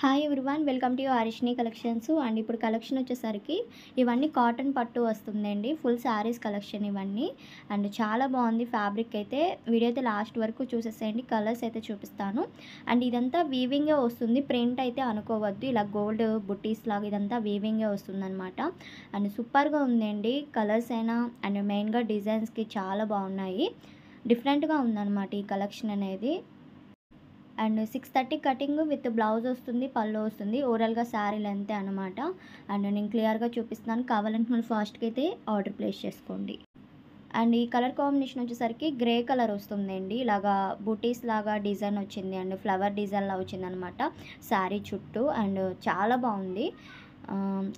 Hi everyone, welcome to Harishni collections. And ఇప్పుడు collection వచ్చేసరికి ఇవన్నీ కాటన్ పట్టు వస్తుందండి. ఫుల్ శారీస్ కలెక్షన్ ఇవన్నీ. అండ్ చాలా బాగుంది ఫ్యాబ్రిక్ అయితే. వీడియో అయితే లాస్ట్ వరకు చూసేసేయండి. కలర్స్ అయితే చూపిస్తాను. అండ్ ఇదంతా వీవింగే వస్తుంది, ప్రింట్ అయితే అనుకోవద్దు. ఇలా గోల్డ్ బుట్టీస్ లాగా ఇదంతా వీవింగే వస్తుందన్నమాట. అండ్ సూపర్గా ఉందండి. కలర్స్ అయినా అండ్ మెయిన్గా డిజైన్స్కి చాలా బాగున్నాయి. డిఫరెంట్గా ఉందన్నమాట ఈ కలెక్షన్ అనేది. అండ్ 630 కటింగ్ విత్ బ్లౌజ్ వస్తుంది, పళ్ళు వస్తుంది. ఓవరాల్గా శారీ లెంతే అనమాట. అండ్ నేను క్లియర్గా చూపిస్తున్నాను. కావాలనుకున్న ఫాస్ట్గా అయితే ఆర్డర్ ప్లేస్ చేసుకోండి. అండ్ ఈ కలర్ కాంబినేషన్ వచ్చేసరికి గ్రే కలర్ వస్తుందండి. ఇలాగా బూటీస్ లాగా డిజైన్ వచ్చింది అండ్ ఫ్లవర్ డిజైన్లా వచ్చిందనమాట శారీ చుట్టూ. అండ్ చాలా బాగుంది.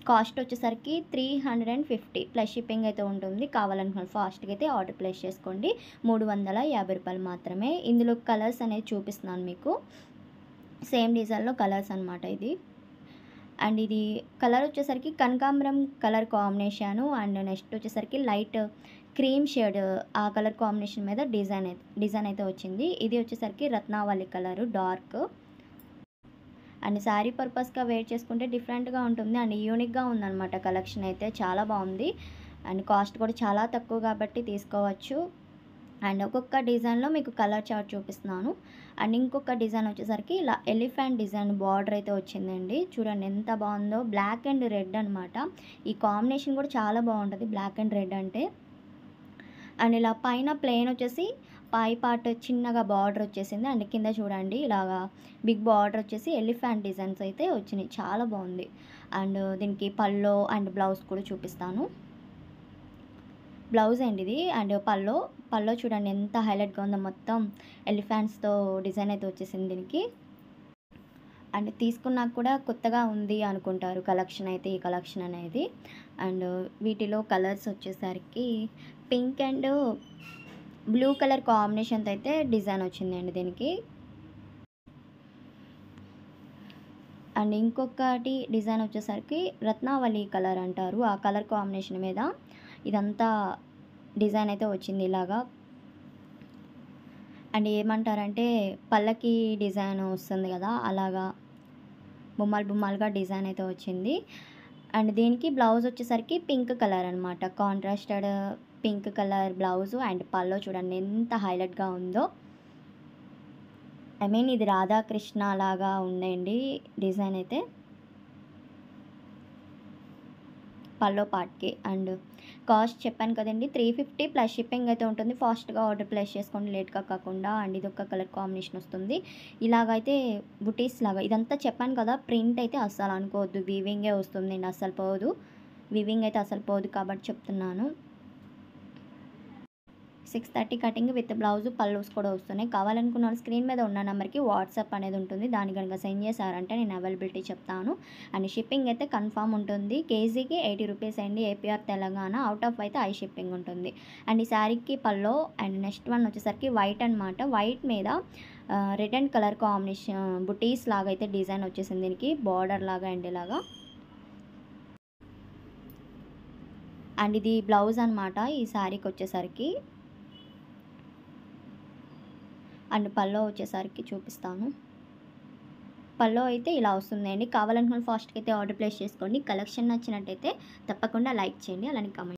కాస్ట్ వచ్చేసరికి 350 ప్లస్ షిప్పింగ్ అయితే ఉంటుంది. కావాలనుకున్న ఫాస్ట్గా అయితే ఆర్డర్ ప్లేస్ చేసుకోండి. 350 రూపాయలు మాత్రమే. ఇందులో కలర్స్ అనేది చూపిస్తున్నాను మీకు. సేమ్ డిజైన్లో కలర్స్ అనమాట ఇది. అండ్ ఇది కలర్ వచ్చేసరికి కనకాంబరం కలర్ కాంబినేషను. అండ్ నెక్స్ట్ వచ్చేసరికి లైట్ క్రీమ్ షేడ్ ఆ కలర్ కాంబినేషన్ మీద డిజైన్ అయితే వచ్చింది. ఇది వచ్చేసరికి రత్నావళి కలరు డార్క్. అండ్ శారీ పర్పస్గా వేర్ చేసుకుంటే డిఫరెంట్గా ఉంటుంది అండ్ యూనిక్గా ఉందన్నమాట. కలెక్షన్ అయితే చాలా బాగుంది. అండ్ కాస్ట్ కూడా చాలా తక్కువ కాబట్టి తీసుకోవచ్చు. అండ్ ఒక్కొక్క డిజైన్లో మీకు కలర్ చార్ట్ చూపిస్తున్నాను. అండ్ ఇంకొక డిజైన్ వచ్చేసరికి ఇలా ఎలిఫెంట్ డిజైన్ బార్డర్ అయితే వచ్చిందండి. చూడండి ఎంత బాగుందో. బ్లాక్ అండ్ రెడ్ అనమాట. ఈ కాంబినేషన్ కూడా చాలా బాగుంటుంది, బ్లాక్ అండ్ రెడ్ అంటే. అండ్ ఇలా పైన ప్లెయిన్ వచ్చేసి పై పార్ట్ చిన్నగా బార్డర్ వచ్చేసింది. అండ్ కింద చూడండి ఇలాగా బిగ్ బార్డర్ వచ్చేసి ఎలిఫెంట్ డిజైన్స్ అయితే వచ్చినాయి. చాలా బాగుంది. అండ్ దీనికి పల్లో అండ్ బ్లౌజ్ కూడా చూపిస్తాను. బ్లౌజ్ అండి ఇది. అండ్ పల్లో చూడండి ఎంత హైలైట్గా ఉందో. మొత్తం ఎలిఫెంట్స్తో డిజైన్ అయితే వచ్చేసింది దీనికి. అండ్ తీసుకున్నాక కూడా కొత్తగా ఉంది అనుకుంటారు కలెక్షన్ అయితే, ఈ కలెక్షన్ అనేది. అండ్ వీటిలో కలర్స్ వచ్చేసరికి పింక్ అండ్ బ్లూ కలర్ కాంబినేషన్తో అయితే డిజైన్ వచ్చిందండి దీనికి. అండ్ ఇంకొకటి డిజైన్ వచ్చేసరికి రత్నావళి కలర్ అంటారు, ఆ కలర్ కాంబినేషన్ మీద ఇదంతా డిజైన్ అయితే వచ్చింది ఇలాగా. అండ్ ఏమంటారంటే పల్లకి డిజైన్ వస్తుంది కదా, అలాగా బొమ్మలుగా డిజైన్ అయితే వచ్చింది. అండ్ దీనికి బ్లౌజ్ వచ్చేసరికి పింక్ కలర్ అనమాట. Contrasted pink colour blouse. And pallu చూడండి ఎంత హైలైట్గా ఉందో. ఐ మీన్ ఇది రాధాకృష్ణ లాగా ఉందండి డిజైన్ అయితే పల్లో పార్ట్కి. అండ్ కాస్ట్ చెప్పాను కదండి 350 ప్లస్ షిప్పింగ్ అయితే ఉంటుంది. ఫాస్ట్గా ఆర్డర్ ప్లేస్ చేసుకోండి, లేట్గా కాకుండా. అండ్ ఇది ఒక కలర్ కాంబినేషన్ వస్తుంది. ఇలాగైతే బుటీస్ లాగా ఇదంతా చెప్పాను కదా. ప్రింట్ అయితే అస్సలు అనుకోవద్దు, వీవింగే వస్తుంది. అస్సలు పోదు, వీవింగ్ అయితే అస్సలు పోదు కాబట్టి చెప్తున్నాను. 630 కటింగ్ విత్ బ్లౌజ్ పల్లూస్ కూడా వస్తున్నాయి. కావాలనుకున్న వాళ్ళు స్క్రీన్ మీద ఉన్న నెంబర్కి వాట్సాప్ అనేది ఉంటుంది. దాని కనుక సెండ్ చేశారంటే నేను అవైలబిలిటీ చెప్తాను. అండ్ షిప్పింగ్ అయితే కన్ఫామ్ ఉంటుంది. కేజీకి 80 రూపీస్ అండి. ఏపీఆర్ తెలంగాణ. అవుట్ ఆఫ్ అయితే ఐ షిప్పింగ్ ఉంటుంది. అండ్ ఈ శారీకి పల్లో. అండ్ నెక్స్ట్ వన్ వచ్చేసరికి వైట్ అనమాట. వైట్ మీద రెడ్ అండ్ కలర్ కాంబినేషన్ బుటీస్ లాగా అయితే డిజైన్ వచ్చేసింది దీనికి, బార్డర్ లాగా అండ్ ఇలాగా. అండ్ ఇది బ్లౌజ్ అనమాట ఈ శారీకి వచ్చేసరికి. అండ్ పల్లో వచ్చేసరికి చూపిస్తాను. పల్లో అయితే ఇలా వస్తుందండి. కావాలనుకున్న ఫాస్ట్గా అయితే ఆర్డర్ ప్లేస్ చేసుకోండి. కలెక్షన్ నచ్చినట్టయితే తప్పకుండా లైక్ చేయండి, అలానే కామెంట్